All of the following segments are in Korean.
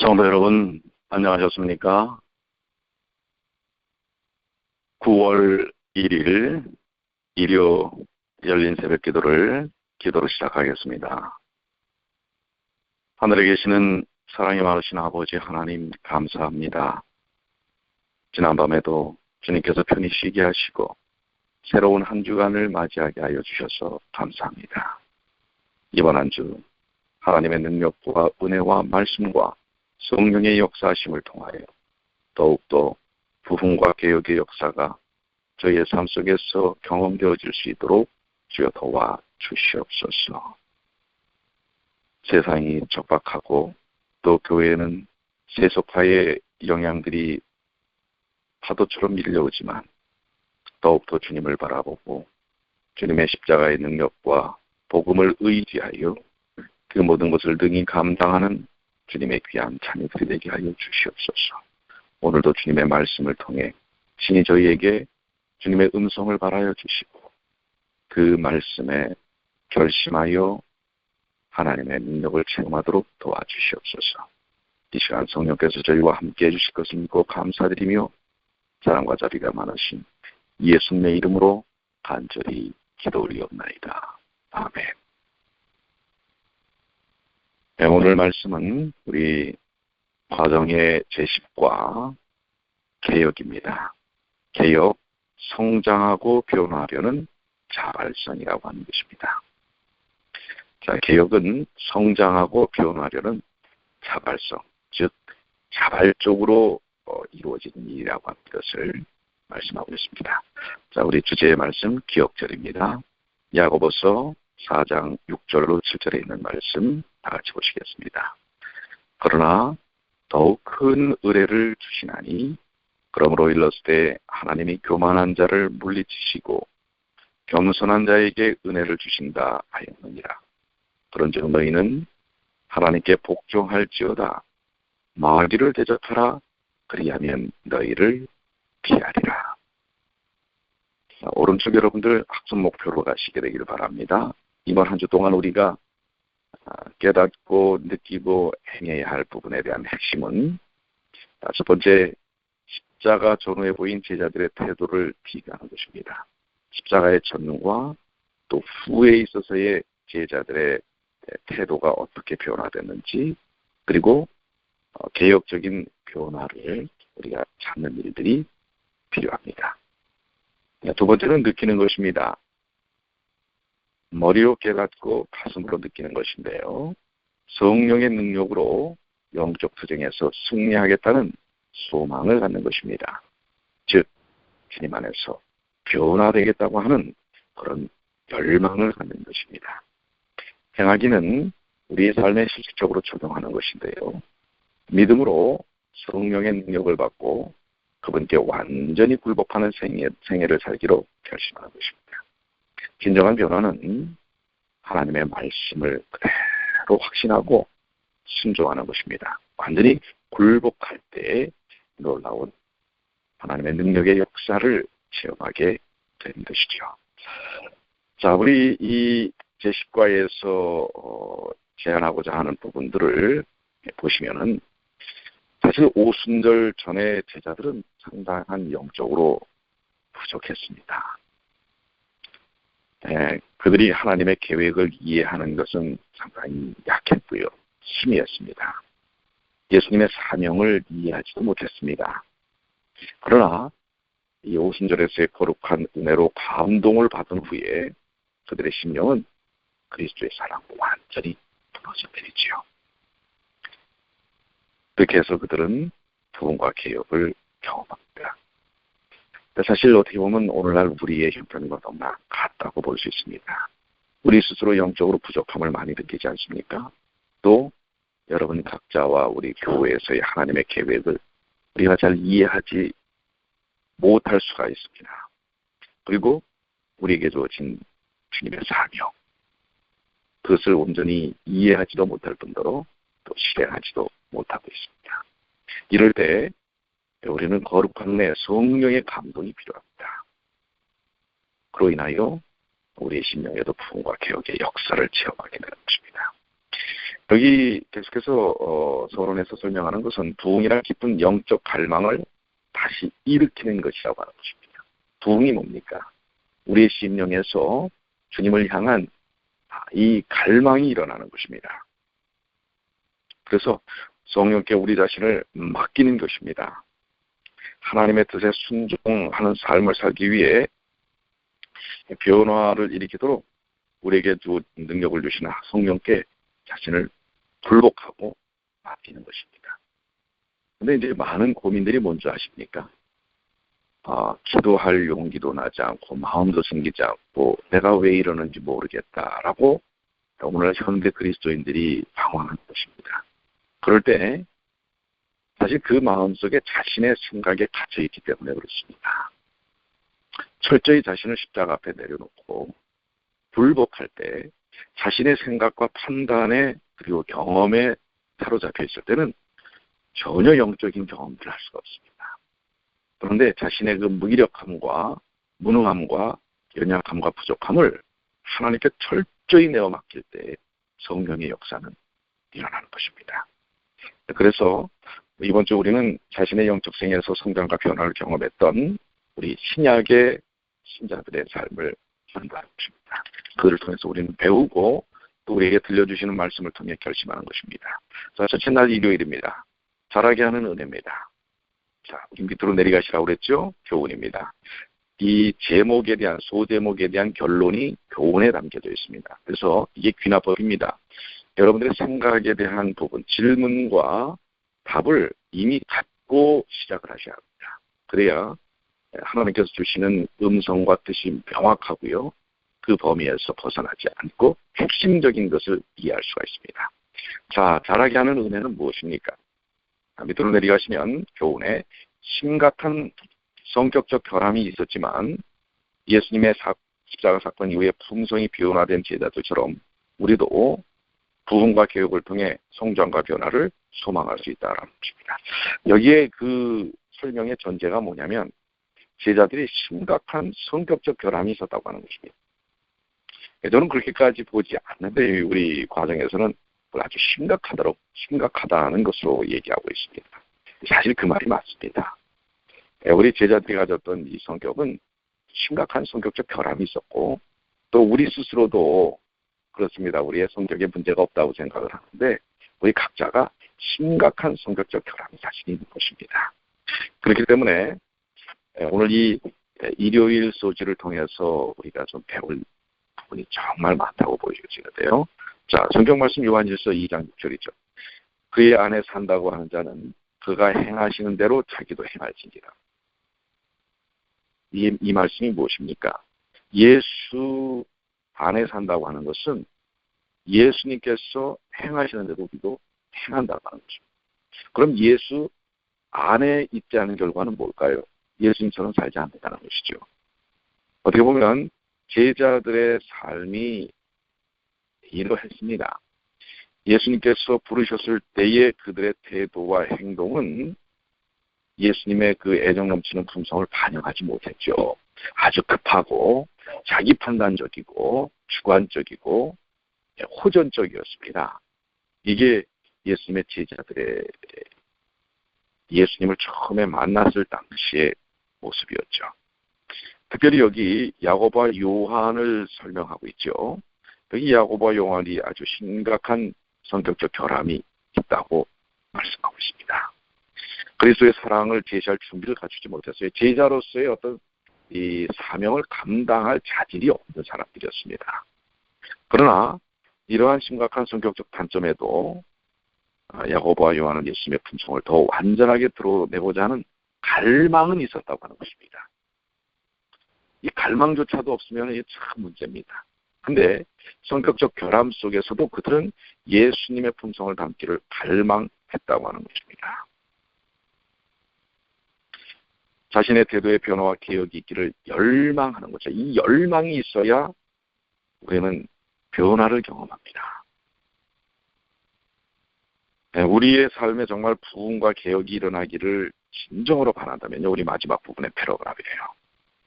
성도 여러분, 안녕하셨습니까? 9월 1일 일요 열린 새벽 기도를 시작하겠습니다. 하늘에 계시는 사랑이 많으신 아버지 하나님 감사합니다. 지난밤에도 주님께서 편히 쉬게 하시고 새로운 한 주간을 맞이하게 하여 주셔서 감사합니다. 이번 한 주 하나님의 능력과 은혜와 말씀과 성령의 역사하심을 통하여 더욱더 부흥과 개혁의 역사가 저희의 삶 속에서 경험되어질 수 있도록 주여 도와 주시옵소서. 세상이 척박하고 또 교회에는 세속화의 영향들이 파도처럼 밀려오지만 더욱더 주님을 바라보고 주님의 십자가의 능력과 복음을 의지하여 그 모든 것을 능히 감당하는 주님의 귀한 자녀들이 되게 하여 주시옵소서. 오늘도 주님의 말씀을 통해 신이 저희에게 주님의 음성을 발하여 주시고 그 말씀에 결심하여 하나님의 능력을 체험하도록 도와주시옵소서. 이 시간 성령께서 저희와 함께 해주실 것을 믿고 감사드리며 사랑과 자비가 많으신 예수님의 이름으로 간절히 기도 올리옵나이다. 아멘. 네, 오늘 말씀은 우리 과정의 제10과 개혁입니다. 개혁, 성장하고 변화하려는 자발성이라고 하는 것입니다. 자, 개혁은 성장하고 변화하려는 자발성, 즉 자발적으로 이루어지는 일이라고 하는 것을 말씀하고 있습니다. 자, 우리 주제의 말씀 기억절입니다. 야고보서 4장 6절로 7절에 있는 말씀 다 같이 보시겠습니다. 그러나 더욱 큰 의뢰를 주시나니 그러므로 일렀을 때 하나님이 교만한 자를 물리치시고 겸손한 자에게 은혜를 주신다 하였느니라. 그런즉 너희는 하나님께 복종할지어다. 마귀를 대적하라. 그리하면 너희를 피하리라. 자, 오른쪽 여러분들 학습 목표로 가시게 되기를 바랍니다. 이번 한 주 동안 우리가 깨닫고 느끼고 행해야 할 부분에 대한 핵심은 첫 번째, 십자가 전후에 보인 제자들의 태도를 비교하는 것입니다. 십자가의 전과 또 후에 있어서의 제자들의 태도가 어떻게 변화됐는지, 그리고 개혁적인 변화를 우리가 찾는 일들이 필요합니다. 두 번째는 느끼는 것입니다. 머리로 깨닫고 가슴으로 느끼는 것인데요. 성령의 능력으로 영적 투쟁에서 승리하겠다는 소망을 갖는 것입니다. 즉, 주님 안에서 변화되겠다고 하는 그런 열망을 갖는 것입니다. 행하기는 우리의 삶에 실질적으로 적용하는 것인데요. 믿음으로 성령의 능력을 받고 그분께 완전히 굴복하는 생애를 살기로 결심하는 것입니다. 진정한 변화는 하나님의 말씀을 그대로 확신하고 순종하는 것입니다. 완전히 굴복할 때 놀라운 하나님의 능력의 역사를 체험하게 되는 것이죠. 자, 우리 이 제10과에서 제안하고자 하는 부분들을 보시면은 사실 오순절 전에 제자들은 상당한 영적으로 부족했습니다. 그들이 하나님의 계획을 이해하는 것은 상당히 약했고요. 희미했습니다. 예수님의 사명을 이해하지도 못했습니다. 그러나 이 오순절에서의 거룩한 은혜로 감동을 받은 후에 그들의 심령은 그리스도의 사랑으로 완전히 무너져 버리지요. 그렇게 해서 그들은 부흥과 개혁을 경험합니다. 사실 어떻게 보면 오늘날 우리의 형편과 너무나 같다고 볼 수 있습니다. 우리 스스로 영적으로 부족함을 많이 느끼지 않습니까? 또 여러분 각자와 우리 교회에서의 하나님의 계획을 우리가 잘 이해하지 못할 수가 있습니다. 그리고 우리에게 주어진 주님의 사명, 그것을 온전히 이해하지도 못할 뿐더러 또 실행하지도 못하고 있습니다. 이럴 때 우리는 거룩한 내 성령의 감동이 필요합니다. 그로 인하여 우리의 심령에도 부흥과 개혁의 역사를 체험하게 되는 것입니다. 여기 계속해서 서론에서 설명하는 것은 부흥이란 깊은 영적 갈망을 다시 일으키는 것이라고 하는 것입니다. 부흥이 뭡니까? 우리의 심령에서 주님을 향한 이 갈망이 일어나는 것입니다. 그래서 성령께 우리 자신을 맡기는 것입니다. 하나님의 뜻에 순종하는 삶을 살기 위해 변화를 일으키도록 우리에게 능력을 주시는 성령께 자신을 굴복하고 맡기는 것입니다. 그런데 이제 많은 고민들이 뭔지 아십니까? 기도할 용기도 나지 않고 마음도 생기지 않고 내가 왜 이러는지 모르겠다라고 오늘 현대 그리스도인들이 방황하는 것입니다. 그럴 때 사실 그 마음속에 자신의 생각에 갇혀있기 때문에 그렇습니다. 철저히 자신을 십자가 앞에 내려놓고 굴복할 때 자신의 생각과 판단에 그리고 경험에 사로잡혀 있을 때는 전혀 영적인 경험들을 할 수가 없습니다. 그런데 자신의 그 무기력함과 무능함과 연약함과 부족함을 하나님께 철저히 내어 맡길 때 성령의 역사는 일어나는 것입니다. 그래서 이번 주 우리는 자신의 영적 생애에서 성장과 변화를 경험했던 우리 신약의 신자들의 삶을 전달하는 것입니다. 그들을 통해서 우리는 배우고 또 우리에게 들려주시는 말씀을 통해 결심하는 것입니다. 자, 첫째 날 일요일입니다. 자라게 하는 은혜입니다. 자, 우리 밑으로 내려가시라고 그랬죠? 교훈입니다. 이 제목에 대한, 소제목에 대한 결론이 교훈에 담겨져 있습니다. 그래서 이게 귀납법입니다. 여러분들의 생각에 대한 부분, 질문과 답을 이미 갖고 시작을 하셔야 합니다. 그래야 하나님께서 주시는 음성과 뜻이 명확하고요. 그 범위에서 벗어나지 않고 핵심적인 것을 이해할 수가 있습니다. 자, 자라게 하는 은혜는 무엇입니까? 밑으로 내려가시면 교훈에 심각한 성격적 결함이 있었지만 예수님의 십자가 사건 이후에 품성이 변화된 제자들처럼 우리도 부흥과 교육을 통해 성장과 변화를 소망할 수 있다는 것입니다. 여기에 그 설명의 전제가 뭐냐면 제자들이 심각한 성격적 결함이 있었다고 하는 것입니다. 저는 그렇게까지 보지 않는데 우리 과정에서는 아주 심각하다는 것으로 얘기하고 있습니다. 사실 그 말이 맞습니다. 우리 제자들이 가졌던 이 성격은 심각한 성격적 결함이 있었고 또 우리 스스로도 그렇습니다. 우리의 성격에 문제가 없다고 생각을 하는데 우리 각자가 심각한 성격적 결함이 사실 있는 것입니다. 그렇기 때문에 오늘 이 일요일 소지를 통해서 우리가 좀 배울 부분이 정말 많다고 보여지는데요. 자, 성경 말씀 요한일서 2장 6절이죠. 그의 안에 산다고 하는 자는 그가 행하시는 대로 자기도 행할지니라. 이 말씀이 무엇입니까? 예수 안에 산다고 하는 것은 예수님께서 행하시는 대로 우리도 행한다고 하는 것입니다. 그럼 예수 안에 있지 않은 결과는 뭘까요? 예수님처럼 살지 않는다는 것이죠. 어떻게 보면 제자들의 삶이 이러했습니다. 예수님께서 부르셨을 때의 그들의 태도와 행동은 예수님의 그 애정 넘치는 품성을 반영하지 못했죠. 아주 급하고 자기 판단적이고 주관적이고 호전적이었습니다. 이게 예수님의 제자들의 예수님을 처음에 만났을 당시의 모습이었죠. 특별히 여기 야고보와 요한을 설명하고 있죠. 여기 야고보와 요한이 아주 심각한 성격적 결함이 있다고 말씀하고 있습니다. 그리스도의 사랑을 제시할 준비를 갖추지 못했어요. 제자로서의 어떤 이 사명을 감당할 자질이 없는 사람들이었습니다. 그러나 이러한 심각한 성격적 단점에도 야고보와 요한은 예수님의 품성을 더 완전하게 드러내고자 하는 갈망은 있었다고 하는 것입니다. 이 갈망조차도 없으면 이게 참 문제입니다. 근데 성격적 결함 속에서도 그들은 예수님의 품성을 담기를 갈망했다고 하는 것입니다. 자신의 태도의 변화와 개혁이 있기를 열망하는 거죠. 이 열망이 있어야 우리는 변화를 경험합니다. 우리의 삶에 정말 부흥과 개혁이 일어나기를 진정으로 바란다면요. 우리 마지막 부분의 패러그래프예요.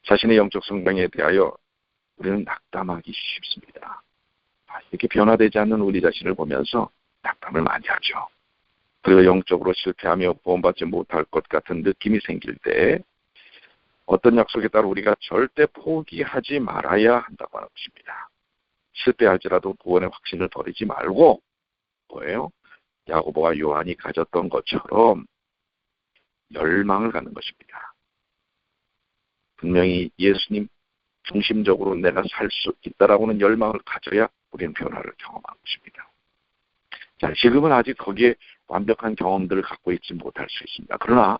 자신의 영적 성장에 대하여 우리는 낙담하기 쉽습니다. 이렇게 변화되지 않는 우리 자신을 보면서 낙담을 많이 하죠. 그리고 영적으로 실패하며 구원받지 못할 것 같은 느낌이 생길 때 어떤 약속에 따라 우리가 절대 포기하지 말아야 한다고 하는 것입니다. 실패할지라도 구원의 확신을 버리지 말고 뭐예요? 야고보와 요한이 가졌던 것처럼 열망을 갖는 것입니다. 분명히 예수님 중심적으로 내가 살 수 있다라고는 열망을 가져야 우리는 변화를 경험하는 것입니다. 자, 지금은 아직 거기에 완벽한 경험들을 갖고 있지 못할 수 있습니다. 그러나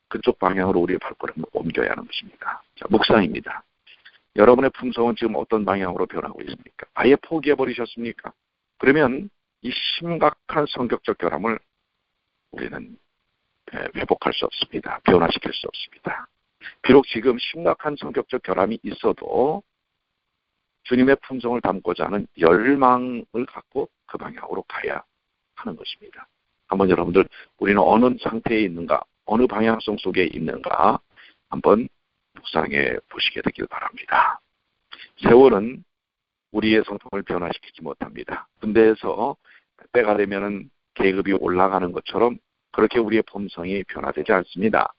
그쪽 방향으로 우리의 발걸음을 옮겨야 하는 것입니다. 자, 묵상입니다. 여러분의 품성은 지금 어떤 방향으로 변하고 있습니까? 아예 포기해버리셨습니까? 그러면 이 심각한 성격적 결함을 우리는 회복할 수 없습니다. 변화시킬 수 없습니다. 비록 지금 심각한 성격적 결함이 있어도 주님의 품성을 담고자 하는 열망을 갖고 그 방향으로 가야 하는 것입니다. 한번 여러분들 우리는 어느 상태에 있는가, 어느 방향성 속에 있는가 한번 묵상해 보시게 되길 바랍니다. 세월은 우리의 성품을 변화시키지 못합니다. 군대에서 때가 되면은 계급이 올라가는 것처럼 그렇게 우리의 품성이 변화되지 않습니다.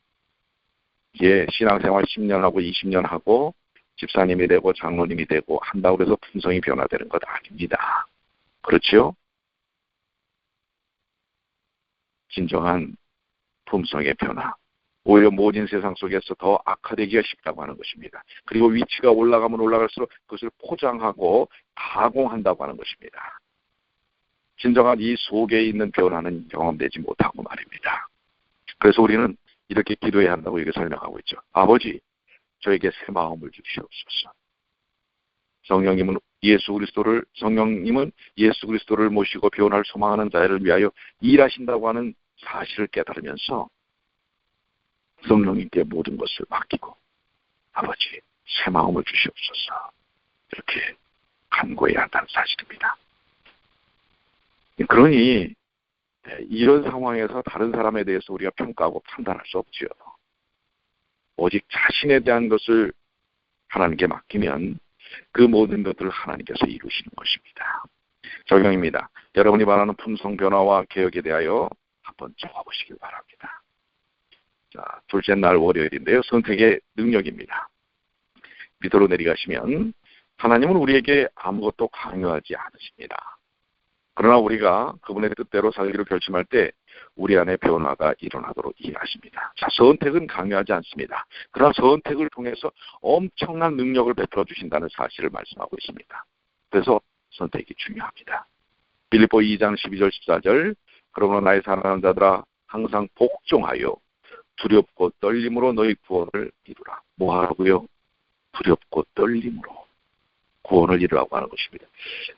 이제 신앙생활 10년 하고 20년 하고 집사님이 되고 장로님이 되고 한다고 해서 품성이 변화되는 것 아닙니다. 그렇죠? 진정한 품성의 변화. 오히려 모진 세상 속에서 더 악화되기가 쉽다고 하는 것입니다. 그리고 위치가 올라가면 올라갈수록 그것을 포장하고 가공한다고 하는 것입니다. 진정한 이 속에 있는 변화는 경험되지 못하고 말입니다. 그래서 우리는 이렇게 기도해야 한다고 이렇게 설명하고 있죠. 아버지, 저에게 새 마음을 주시옵소서. 성령님은 예수 그리스도를 모시고 변화를 소망하는 자를 위하여 일하신다고 하는 사실을 깨달으면서 성령님께 모든 것을 맡기고 아버지, 새 마음을 주시옵소서. 이렇게 간구해야 한다는 사실입니다. 그러니 이런 상황에서 다른 사람에 대해서 우리가 평가하고 판단할 수 없지요. 오직 자신에 대한 것을 하나님께 맡기면 그 모든 것들을 하나님께서 이루시는 것입니다. 적용입니다. 여러분이 바라는 품성 변화와 개혁에 대하여 한번 적어보시길 바랍니다. 자, 둘째 날 월요일인데요. 선택의 능력입니다. 밑으로 내려가시면 하나님은 우리에게 아무것도 강요하지 않으십니다. 그러나 우리가 그분의 뜻대로 살기로 결심할 때 우리 안에 변화가 일어나도록 일하십니다. 자, 선택은 강요하지 않습니다. 그러나 선택을 통해서 엄청난 능력을 베풀어 주신다는 사실을 말씀하고 있습니다. 그래서 선택이 중요합니다. 빌립보 2장 12절 14절 그러므로 나의 사랑하는 자들아 항상 복종하여 두렵고 떨림으로 너희 구원을 이루라. 뭐 하라고요? 두렵고 떨림으로 구원을 이루라고 하는 것입니다.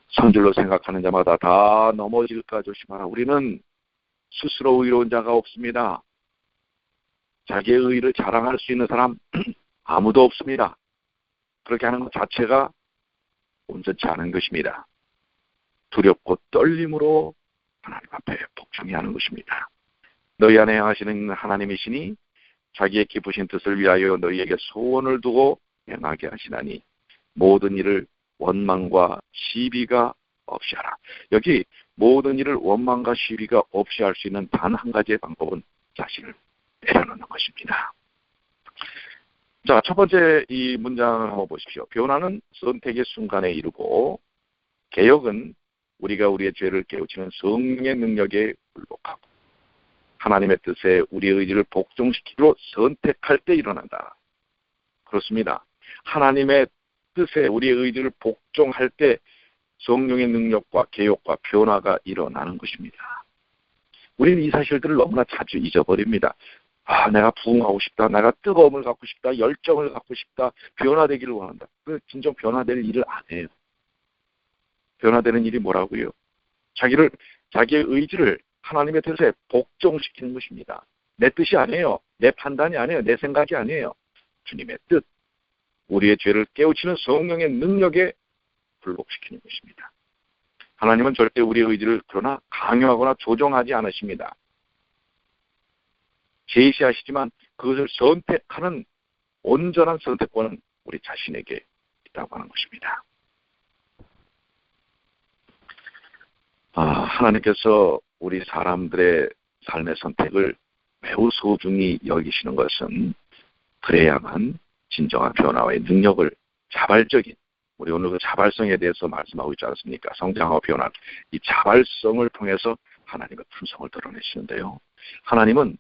성질로 생각하는 자마다 다 넘어질까 조심하라. 우리는 스스로 의로운 자가 없습니다. 자기의 의를 자랑할 수 있는 사람 아무도 없습니다. 그렇게 하는 것 자체가 온전치 않은 것입니다. 두렵고 떨림으로 하나님 앞에 복종해야 하는 것입니다. 너희 안에 행하시는 하나님이시니 자기의 기쁘신 뜻을 위하여 너희에게 소원을 두고 행하게 하시나니 모든 일을 원망과 시비가 없이 하라. 여기 모든 일을 원망과 시비가 없이 할 수 있는 단 한 가지의 방법은 자신을 내려놓는 것입니다. 자, 첫 번째 이 문장을 한번 보십시오. 변화는 선택의 순간에 이루고 개혁은 우리가 우리의 죄를 깨우치는 성령의 능력에 굴복하고 하나님의 뜻에 우리의 의지를 복종시키기로 선택할 때 일어난다. 그렇습니다. 하나님의 뜻에 우리의 의지를 복종할 때 성령의 능력과 개혁과 변화가 일어나는 것입니다. 우리는 이 사실들을 너무나 자주 잊어버립니다. 아, 내가 부흥하고 싶다. 내가 뜨거움을 갖고 싶다. 열정을 갖고 싶다. 변화되기를 원한다. 그 진정 변화될 일을 안 해요. 변화되는 일이 뭐라고요? 자기의 의지를 하나님의 뜻에 복종시키는 것입니다. 내 뜻이 아니에요. 내 판단이 아니에요. 내 생각이 아니에요. 주님의 뜻. 우리의 죄를 깨우치는 성령의 능력에 굴복시키는 것입니다. 하나님은 절대 우리의 의지를 그러나 강요하거나 조종하지 않으십니다. 제시하시지만 그것을 선택하는 온전한 선택권은 우리 자신에게 있다고 하는 것입니다. 하나님께서 우리 사람들의 삶의 선택을 매우 소중히 여기시는 것은 그래야만 진정한 변화의 능력을 자발적인, 우리 오늘 그 자발성에 대해서 말씀하고 있지 않습니까? 성장하고 변화, 이 자발성을 통해서 하나님의 품성을 드러내시는데요. 하나님은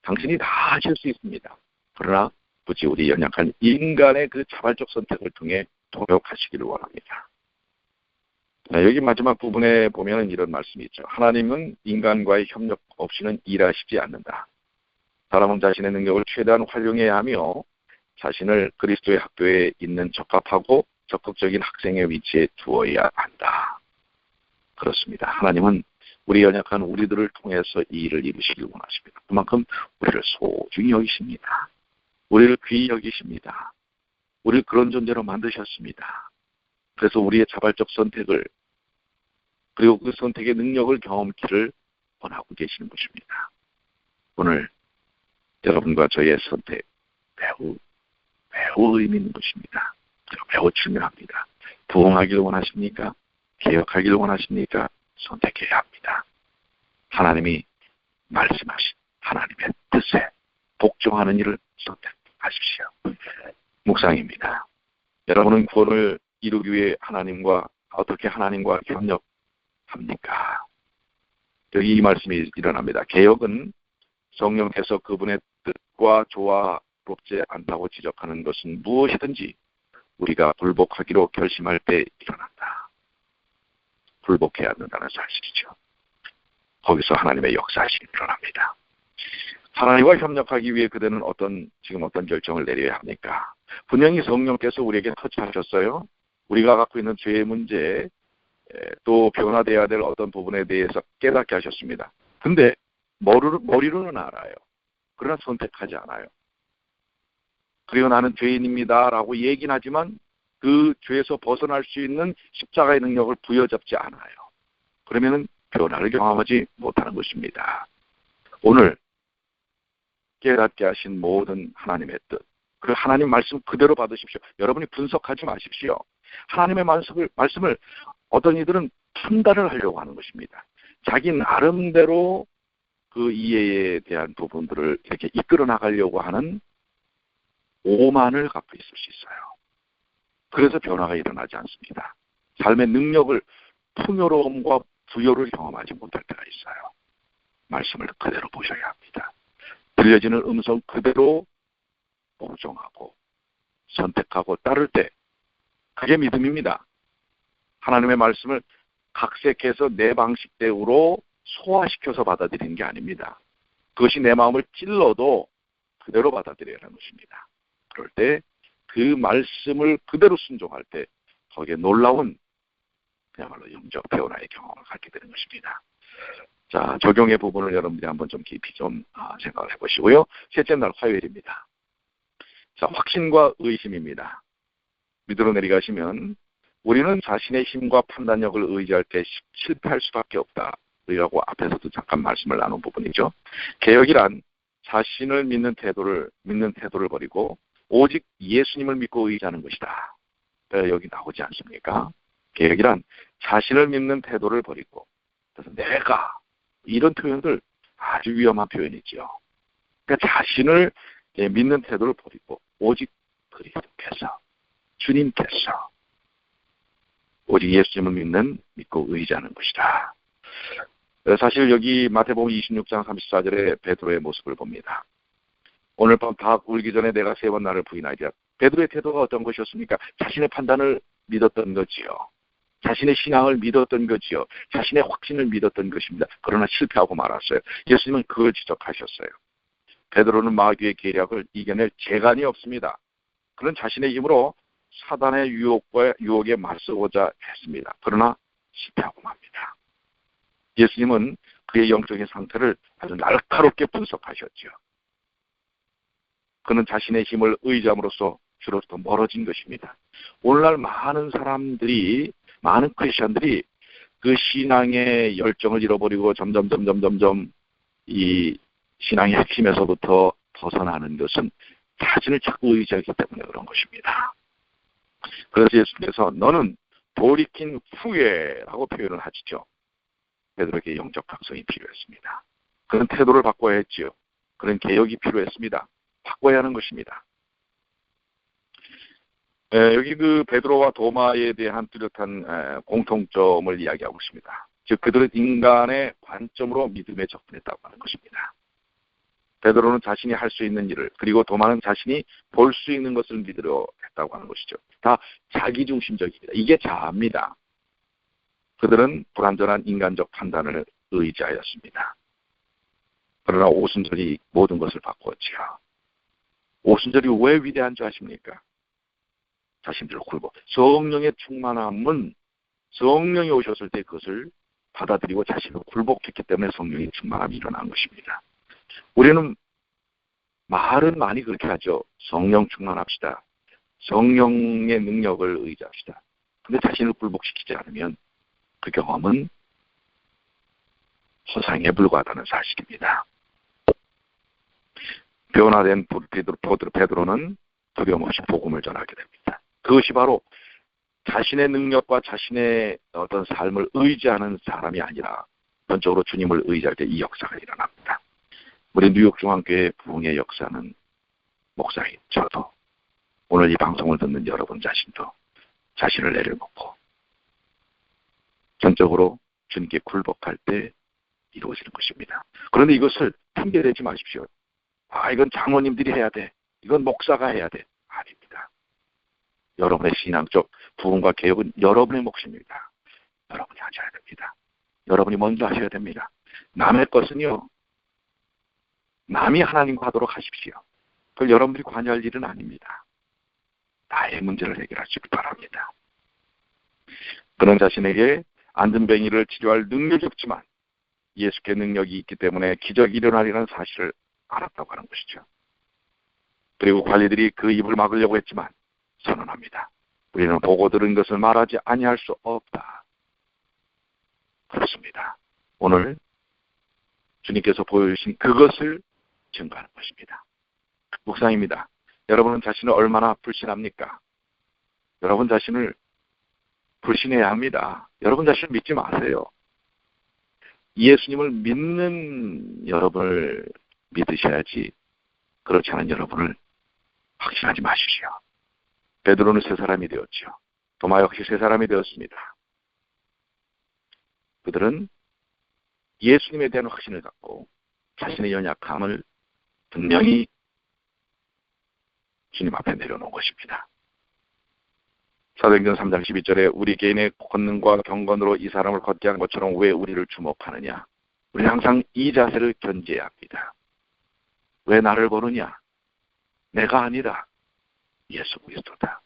당신이 다 하실 수 있습니다. 그러나 굳이 우리 연약한 인간의 그 자발적 선택을 통해 동역하시기를 원합니다. 여기 마지막 부분에 보면 이런 말씀이 있죠. 하나님은 인간과의 협력 없이는 일하시지 않는다. 사람은 자신의 능력을 최대한 활용해야 하며 자신을 그리스도의 학교에 있는 적합하고 적극적인 학생의 위치에 두어야 한다. 그렇습니다. 하나님은 우리 연약한 우리들을 통해서 이 일을 이루시길 원하십니다. 그만큼 우리를 소중히 여기십니다. 우리를 귀히 여기십니다. 우리를 그런 존재로 만드셨습니다. 그래서 우리의 자발적 선택을, 그리고 그 선택의 능력을 경험키를 원하고 계시는 것입니다. 오늘 여러분과 저의 선택 매우 의미 있는 것입니다. 매우 중요합니다. 부흥하기를 원하십니까? 개혁하기를 원하십니까? 선택해야 합니다. 하나님이 말씀하신 하나님의 뜻에 복종하는 일을 선택하십시오. 묵상입니다. 여러분은 구원을 이루기 위해 어떻게 하나님과 협력합니까? 여기 이 말씀이 일어납니다. 개혁은 성령께서 그분의 뜻과 조화롭지 않다고 지적하는 것은 무엇이든지 우리가 굴복하기로 결심할 때 일어난다. 굴복해야 한다는 사실이죠. 거기서 하나님의 역사심이 일어납니다. 하나님과 협력하기 위해 그대는 지금 어떤 결정을 내려야 합니까? 분명히 성령께서 우리에게 터치하셨어요. 우리가 갖고 있는 죄의 문제, 또 변화되어야 될 어떤 부분에 대해서 깨닫게 하셨습니다. 근데 머리로는 알아요. 그러나 선택하지 않아요. 그리고 나는 죄인입니다 라고 얘기는 하지만 그 죄에서 벗어날 수 있는 십자가의 능력을 부여잡지 않아요. 그러면은 변화를 경험하지 못하는 것입니다. 오늘 깨닫게 하신 모든 하나님의 뜻, 그 하나님 말씀 그대로 받으십시오. 여러분이 분석하지 마십시오. 하나님의 말씀을 어떤 이들은 판단을 하려고 하는 것입니다. 자기 나름대로 그 이해에 대한 부분들을 이렇게 이끌어 나가려고 하는 오만을 갖고 있을 수 있어요. 그래서 변화가 일어나지 않습니다. 삶의 능력을, 풍요로움과 부여를 경험하지 못할 때가 있어요. 말씀을 그대로 보셔야 합니다. 들려지는 음성 그대로 복종하고 선택하고 따를 때 그게 믿음입니다. 하나님의 말씀을 각색해서 내 방식대로 소화시켜서 받아들이는 게 아닙니다. 그것이 내 마음을 찔러도 그대로 받아들여야 하는 것입니다. 그럴 때 그 말씀을 그대로 순종할 때 거기에 놀라운 그야말로 영적 변화의 경험을 갖게 되는 것입니다. 자, 적용의 부분을 여러분들이 한번 좀 깊이 생각을 해보시고요. 셋째 날 화요일입니다. 자, 확신과 의심입니다. 밑으로 내려가시면 우리는 자신의 힘과 판단력을 의지할 때 실패할 수밖에 없다. 라고 앞에서도 잠깐 말씀을 나눈 부분이죠. 개혁이란 자신을 믿는 태도를 버리고 오직 예수님을 믿고 의지하는 것이다. 여기 나오지 않습니까? 개혁이란 자신을 믿는 태도를 버리고, 그래서 내가, 이런 표현들 아주 위험한 표현이죠. 그러니까 자신을 믿는 태도를 버리고 오직 그리스도께서, 주님께서, 오직 예수님을 믿고 의지하는 것이다. 사실 여기 마태복음 26장 34절에 베드로의 모습을 봅니다. 오늘 밤 닭 울기 전에 내가 3번 나를 부인하리라. 베드로의 태도가 어떤 것이었습니까? 자신의 판단을 믿었던 거지요. 자신의 신앙을 믿었던 거지요. 자신의 확신을 믿었던 것입니다. 그러나 실패하고 말았어요. 예수님은 그걸 지적하셨어요. 베드로는 마귀의 계략을 이겨낼 재간이 없습니다. 그는 자신의 힘으로 사단의 유혹에 맞서고자 했습니다. 그러나 실패하고 맙니다. 예수님은 그의 영적인 상태를 아주 날카롭게 분석하셨죠. 그는 자신의 힘을 의지함으로써 주로 더 멀어진 것입니다. 오늘날 많은 크리스천들이 그 신앙의 열정을 잃어버리고 점점 이 신앙의 핵심에서부터 벗어나는 것은 자신을 자꾸 의지하기 때문에 그런 것입니다. 그래서 예수님께서 너는 돌이킨 후에라고 표현을 하시죠. 베드로에게 영적 각성이 필요했습니다. 그런 태도를 바꿔야 했지요. 그런 개혁이 필요했습니다. 바꿔야 하는 것입니다. 여기 그 베드로와 도마에 대한 뚜렷한 공통점을 이야기하고 있습니다. 즉 그들은 인간의 관점으로 믿음에 접근했다고 하는 것입니다. 베드로는 자신이 할 수 있는 일을, 그리고 도마는 자신이 볼 수 있는 것을 믿으려 했다고 하는 것이죠. 다 자기중심적입니다. 이게 자아입니다. 그들은 불완전한 인간적 판단을 의지하였습니다. 그러나 오순절이 모든 것을 바꾸었지요. 오순절이 왜 위대한 줄 아십니까? 자신들을 굴복. 성령의 충만함은 성령이 오셨을 때 그것을 받아들이고 자신을 굴복했기 때문에 성령의 충만함이 일어난 것입니다. 우리는 말은 많이 그렇게 하죠. 성령 충만합시다. 성령의 능력을 의지합시다. 근데 자신을 굴복시키지 않으면 그 경험은 허상에 불과하다는 사실입니다. 변화된 베드로는 두려움없이 복음을 전하게 됩니다. 그것이 바로 자신의 능력과 자신의 어떤 삶을 의지하는 사람이 아니라 전적으로 주님을 의지할 때 이 역사가 일어납니다. 우리 뉴욕중앙교회 부흥의 역사는 목사인 저도 오늘 이 방송을 듣는 여러분 자신도 자신을 내려놓고 전적으로 주님께 굴복할 때 이루어지는 것입니다. 그런데 이것을 핑계대지 마십시오. 이건 장로님들이 해야 돼. 이건 목사가 해야 돼. 아닙니다. 여러분의 신앙적 부흥과 개혁은 여러분의 몫입니다. 여러분이 하셔야 됩니다. 여러분이 먼저 하셔야 됩니다. 남의 것은요, 남이 하나님과 하도록 하십시오. 그걸 여러분들이 관여할 일은 아닙니다. 나의 문제를 해결하시길 바랍니다. 그런 자신에게 안전뱅이를 치료할 능력이 없지만 예수께 능력이 있기 때문에 기적이 일어나리라는 사실을 알았다고 하는 것이죠. 그리고 관리들이 그 입을 막으려고 했지만 선언합니다. 우리는 보고 들은 것을 말하지 아니할 수 없다. 그렇습니다. 오늘 주님께서 보여주신 그것을 증거하는 것입니다. 묵상입니다. 여러분은 자신을 얼마나 불신합니까? 여러분 자신을 불신해야 합니다. 여러분 자신을 믿지 마세요. 예수님을 믿는 여러분을 믿으셔야지 그렇지 않은 여러분을 확신하지 마십시오. 베드로는 새 사람이 되었죠. 도마 역시 새 사람이 되었습니다. 그들은 예수님에 대한 확신을 갖고 자신의 연약함을 분명히 주님 앞에 내려놓은 것입니다. 사도행전 3장 12절에 우리 개인의 권능과 경건으로 이 사람을 걷게 한 것처럼 왜 우리를 주목하느냐. 우리는 항상 이 자세를 견제해야 합니다. 왜 나를 보느냐. 내가 아니라 예수 그리스도다.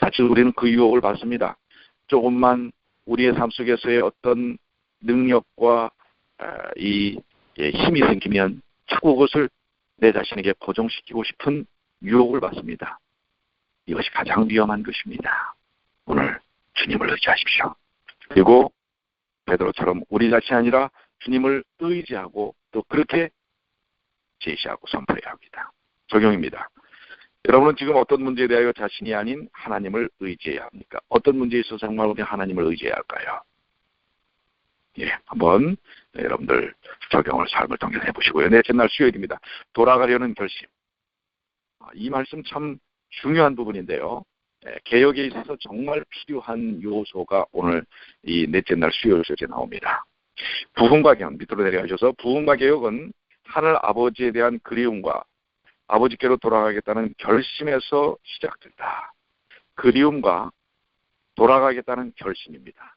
사실 우리는 그 유혹을 받습니다. 조금만 우리의 삶 속에서의 어떤 능력과 힘이 생기면 자꾸 그것을 내 자신에게 고정시키고 싶은 유혹을 받습니다. 이것이 가장 위험한 것입니다. 오늘 주님을 의지하십시오. 그리고 베드로처럼 우리 자신이 아니라 주님을 의지하고 또 그렇게 제시하고 선포해야 합니다. 적용입니다. 여러분은 지금 어떤 문제에 대하여 자신이 아닌 하나님을 의지해야 합니까? 어떤 문제에 있어서 정말 우리 하나님을 의지해야 할까요? 한번 여러분들 적용을 삶을 통해 해보시고요. 넷째 날 수요일입니다. 돌아가려는 결심. 이 말씀 참 중요한 부분인데요. 개혁에 있어서 정말 필요한 요소가 오늘 이 넷째 날 수요일 속에 나옵니다. 부흥과 개혁, 밑으로 내려가셔서 부흥과 개혁은 하늘 아버지에 대한 그리움과 아버지께로 돌아가겠다는 결심에서 시작된다. 그리움과 돌아가겠다는 결심입니다.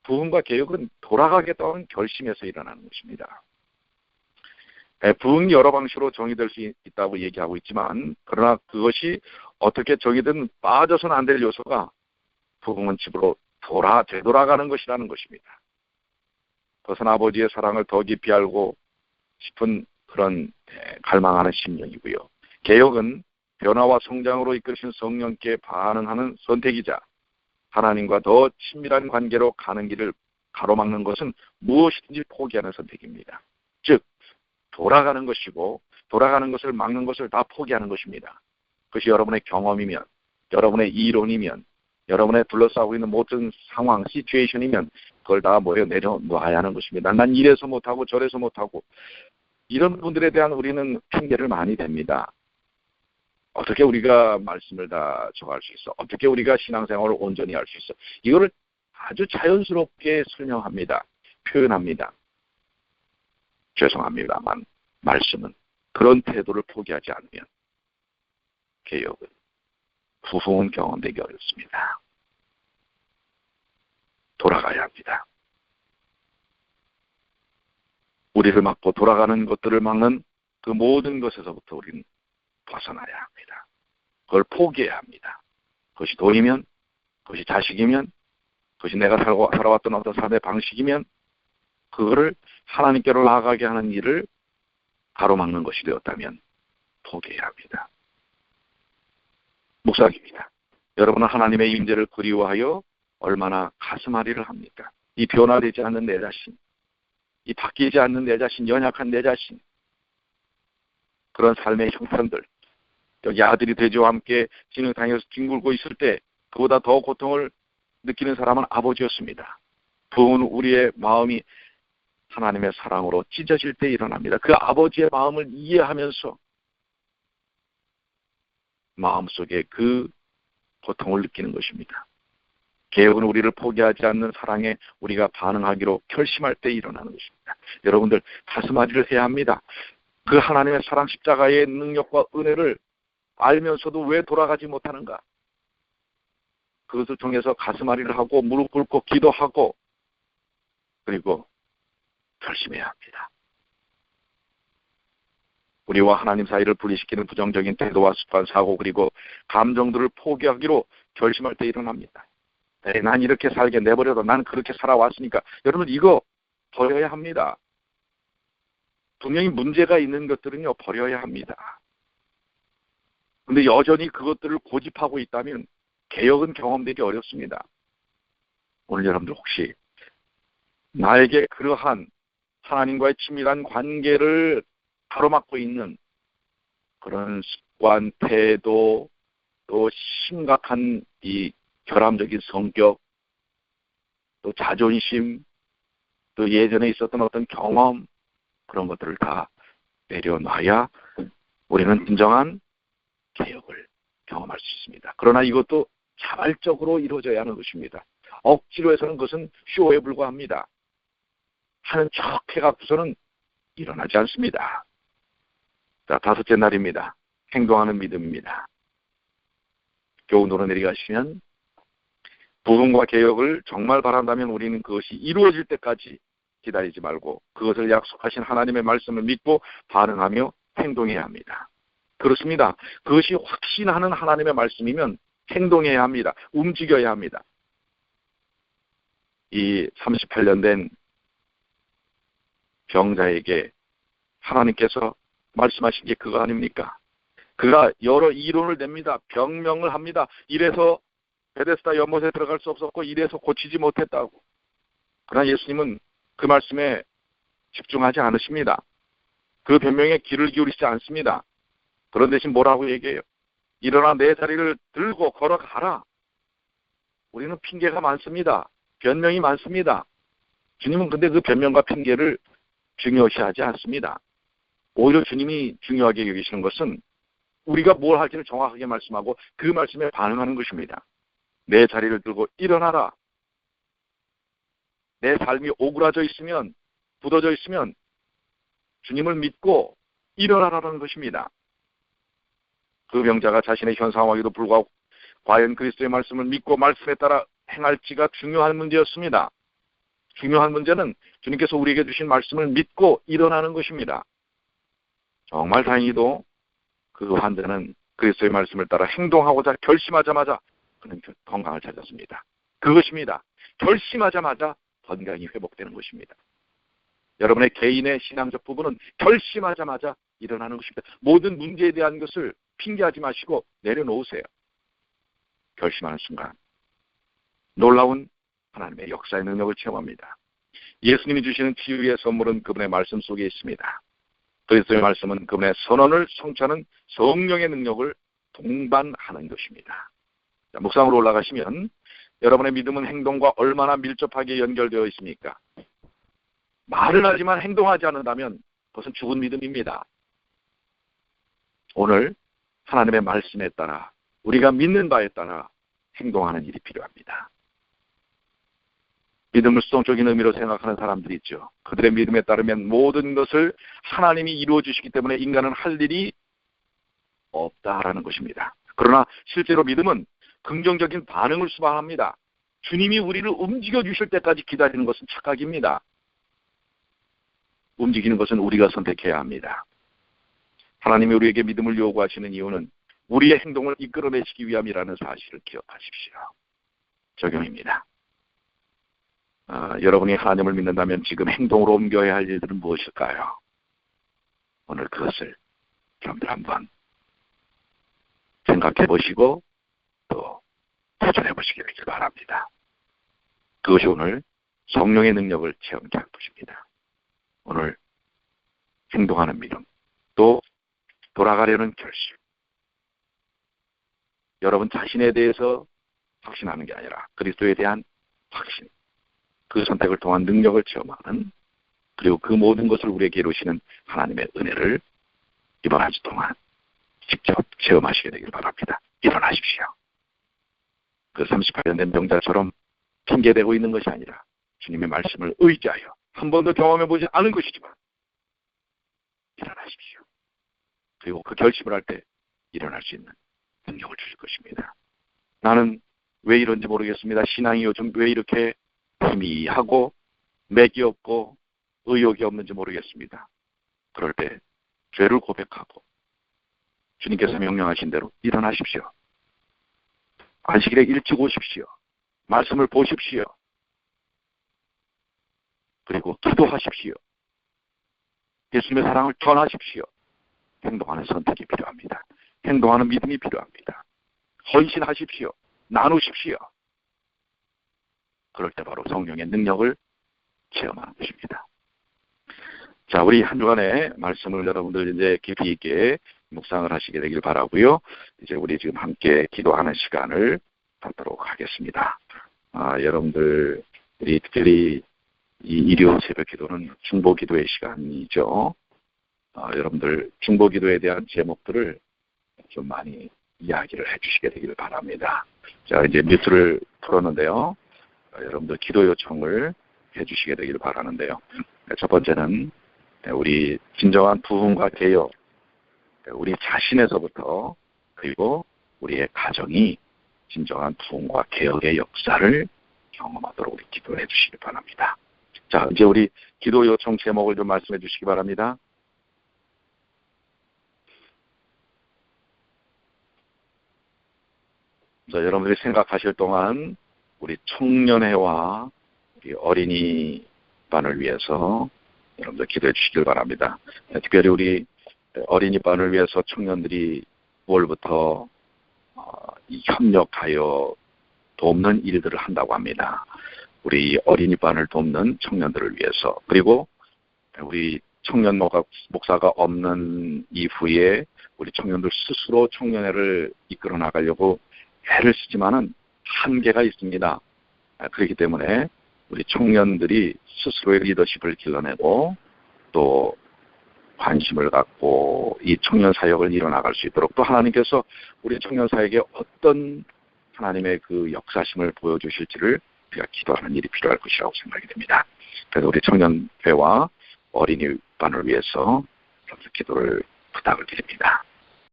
부흥과 개혁은 돌아가겠다는 결심에서 일어나는 것입니다. 부흥이 여러 방식으로 정의될 수 있다고 얘기하고 있지만 그러나 그것이 어떻게 정의든 빠져서는 안 될 요소가 부흥은 집으로 되돌아가는 것이라는 것입니다. 그것은 아버지의 사랑을 더 깊이 알고 싶은 그런 갈망하는 심령이고요. 개혁은 변화와 성장으로 이끄신 성령께 반응하는 선택이자 하나님과 더 친밀한 관계로 가는 길을 가로막는 것은 무엇이든지 포기하는 선택입니다. 즉 돌아가는 것이고 돌아가는 것을 막는 것을 다 포기하는 것입니다. 그것이 여러분의 경험이면 여러분의 이론이면 여러분의 둘러싸고 있는 모든 상황, 시츄에이션이면 그걸 다 내려놓아야 하는 것입니다. 난 이래서 못하고 저래서 못하고 이런 분들에 대한 우리는 핑계를 많이 댑니다. 어떻게 우리가 말씀을 다 적할 수 있어? 어떻게 우리가 신앙생활을 온전히 할 수 있어? 이거를 아주 자연스럽게 설명합니다. 표현합니다. 죄송합니다만 말씀은 그런 태도를 포기하지 않으면 개혁은 부흥은 경험되기 어렵습니다. 돌아가야 합니다. 우리를 막고 돌아가는 것들을 막는 그 모든 것에서부터 우리는 벗어나야 합니다. 그걸 포기해야 합니다. 그것이 돈이면, 그것이 자식이면, 그것이 내가 살아왔던 어떤 삶의 방식이면 그거를 하나님께로 나아가게 하는 일을 가로막는 것이 되었다면 포기해야 합니다. 묵상입니다. 여러분은 하나님의 임재를 그리워하여 얼마나 가슴앓이를 합니까? 이 변화되지 않는 내 자신, 이 바뀌지 않는 내 자신, 연약한 내 자신, 그런 삶의 형편들, 여기 아들이 돼지와 함께 진흙탕에서 뒹굴고 있을 때 그보다 더 고통을 느끼는 사람은 아버지였습니다. 부은 우리의 마음이 하나님의 사랑으로 찢어질 때 일어납니다. 그 아버지의 마음을 이해하면서 마음속에 그 고통을 느끼는 것입니다. 개혁은 우리를 포기하지 않는 사랑에 우리가 반응하기로 결심할 때 일어나는 것입니다. 여러분들 가슴앓이를 해야 합니다. 그 하나님의 사랑 십자가의 능력과 은혜를 알면서도 왜 돌아가지 못하는가? 그것을 통해서 가슴앓이를 하고 무릎 꿇고 기도하고 그리고 결심해야 합니다. 우리와 하나님 사이를 분리시키는 부정적인 태도와 습관, 사고 그리고 감정들을 포기하기로 결심할 때 일어납니다. 난 이렇게 살게 내버려둬. 난 그렇게 살아왔으니까. 여러분 이거 버려야 합니다. 분명히 문제가 있는 것들은요 버려야 합니다. 근데 여전히 그것들을 고집하고 있다면 개혁은 경험되기 어렵습니다. 오늘 여러분들 혹시 나에게 그러한 하나님과의 친밀한 관계를 가로막고 있는 그런 습관, 태도, 또 심각한 이 결함적인 성격, 또 자존심, 또 예전에 있었던 어떤 경험, 그런 것들을 다 내려놔야 우리는 진정한 개혁을 경험할 수 있습니다. 그러나 이것도 자발적으로 이루어져야 하는 것입니다. 억지로 해서는 그것은 쇼에 불과합니다. 하는 척 해갖고서는 일어나지 않습니다. 자, 다섯째 날입니다. 행동하는 믿음입니다. 교훈으로 내려가시면 부흥과 개혁을 정말 바란다면 우리는 그것이 이루어질 때까지 기다리지 말고 그것을 약속하신 하나님의 말씀을 믿고 반응하며 행동해야 합니다. 그렇습니다. 그것이 확신하는 하나님의 말씀이면 행동해야 합니다. 움직여야 합니다. 이 38년 된 병자에게 하나님께서 말씀하신 게 그거 아닙니까? 그가 여러 이론을 냅니다. 병명을 합니다. 이래서 베데스다 연못에 들어갈 수 없었고 이래서 고치지 못했다고. 그러나 예수님은 그 말씀에 집중하지 않으십니다. 그 변명에 귀를 기울이지 않습니다. 그런 대신 뭐라고 얘기해요? 일어나 내 자리를 들고 걸어가라. 우리는 핑계가 많습니다. 변명이 많습니다. 주님은 근데 그 변명과 핑계를 중요시하지 않습니다. 오히려 주님이 중요하게 여기시는 것은 우리가 뭘 할지를 정확하게 말씀하고 그 말씀에 반응하는 것입니다. 내 자리를 들고 일어나라. 내 삶이 오그라져 있으면, 굳어져 있으면 주님을 믿고 일어나라는 것입니다. 그 병자가 자신의 현 상황에도 불구하고 과연 그리스도의 말씀을 믿고 말씀에 따라 행할지가 중요한 문제였습니다. 중요한 문제는 주님께서 우리에게 주신 말씀을 믿고 일어나는 것입니다. 정말 다행히도 그 환자는 그리스도의 말씀을 따라 행동하고자 결심하자마자 그는 건강을 찾았습니다. 그것입니다. 결심하자마자 건강이 회복되는 것입니다. 여러분의 개인의 신앙적 부분은 결심하자마자 일어나는 것입니다. 모든 문제에 대한 것을 핑계하지 마시고 내려놓으세요. 결심하는 순간 놀라운 하나님의 역사의 능력을 체험합니다. 예수님이 주시는 치유의 선물은 그분의 말씀 속에 있습니다. 그리스도의 말씀은 그분의 선언을 성취하는 성령의 능력을 동반하는 것입니다. 자, 묵상으로 올라가시면 여러분의 믿음은 행동과 얼마나 밀접하게 연결되어 있습니까? 말을 하지만 행동하지 않는다면 그것은 죽은 믿음입니다. 오늘 하나님의 말씀에 따라 우리가 믿는 바에 따라 행동하는 일이 필요합니다. 믿음을 수동적인 의미로 생각하는 사람들이 있죠. 그들의 믿음에 따르면 모든 것을 하나님이 이루어 주시기 때문에 인간은 할 일이 없다라는 것입니다. 그러나 실제로 믿음은 긍정적인 반응을 수반합니다. 주님이 우리를 움직여 주실 때까지 기다리는 것은 착각입니다. 움직이는 것은 우리가 선택해야 합니다. 하나님이 우리에게 믿음을 요구하시는 이유는 우리의 행동을 이끌어내시기 위함이라는 사실을 기억하십시오. 적용입니다. 여러분이 하나님을 믿는다면 지금 행동으로 옮겨야 할 일들은 무엇일까요? 오늘 그것을 여러분들 한번 생각해 보시고 또 도전해 보시기 바랍니다. 그것이 오늘 성령의 능력을 체험케 할 것입니다. 오늘 행동하는 믿음, 또 돌아가려는 결심. 여러분 자신에 대해서 확신하는 게 아니라 그리스도에 대한 확신, 그 선택을 통한 능력을 체험하는, 그리고 그 모든 것을 우리에게 이루시는 하나님의 은혜를 이번 한 주 동안 직접 체험하시게 되길 바랍니다. 일어나십시오. 그 38년 된 병자처럼 핑계대고 있는 것이 아니라 주님의 말씀을 의지하여 한 번도 경험해보지 않은 것이지만 일어나십시오. 그리고 그 결심을 할 때 일어날 수 있는 능력을 주실 것입니다. 나는 왜 이런지 모르겠습니다. 신앙이 요즘 왜 이렇게 희미하고 맥이 없고 의욕이 없는지 모르겠습니다. 그럴 때 죄를 고백하고 주님께서 명령하신 대로 일어나십시오. 안식일에 일찍 오십시오. 말씀을 보십시오. 그리고 기도하십시오. 예수님의 사랑을 전하십시오. 행동하는 선택이 필요합니다. 행동하는 믿음이 필요합니다. 헌신하십시오. 나누십시오. 그럴 때 바로 성령의 능력을 체험하는 것입니다. 자, 우리 한 주간의 말씀을 여러분들 이제 깊이 있게 묵상을 하시게 되길 바라고요. 이제 우리 지금 함께 기도하는 시간을 갖도록 하겠습니다. 여러분들 우리 특별히 이 일요 새벽 기도는 중보 기도의 시간이죠. 여러분들 중보 기도에 대한 제목들을 좀 많이 이야기를 해주시게 되기를 바랍니다. 자, 이제 뮤트를 풀었는데요. 여러분들 기도 요청을 해주시게 되기를 바라는데요. 첫 번째는 우리 진정한 부흥과 개혁, 우리 자신에서부터, 그리고 우리의 가정이 진정한 부흥과 개혁의 역사를 경험하도록 우리 기도를 해주시기 바랍니다. 자, 이제 우리 기도 요청 제목을 좀 말씀해 주시기 바랍니다. 자, 여러분들이 생각하실 동안 우리 청년회와 우리 어린이반을 위해서 여러분들 기도해 주시길 바랍니다. 특별히 우리 어린이반을 위해서 청년들이 9월부터 협력하여 돕는 일들을 한다고 합니다. 우리 어린이반을 돕는 청년들을 위해서, 그리고 우리 청년 목사가 없는 이후에 우리 청년들 스스로 청년회를 이끌어 나가려고 애를 쓰지만은 한계가 있습니다. 그렇기 때문에 우리 청년들이 스스로의 리더십을 길러내고 또 관심을 갖고 이 청년 사역을 이뤄나갈 수 있도록, 또 하나님께서 우리 청년 사역에 어떤 하나님의 그 역사심을 보여주실지를 우리가 기도하는 일이 필요할 것이라고 생각이 됩니다. 그래서 우리 청년회와 어린이반을 위해서 기도를 부탁을 드립니다.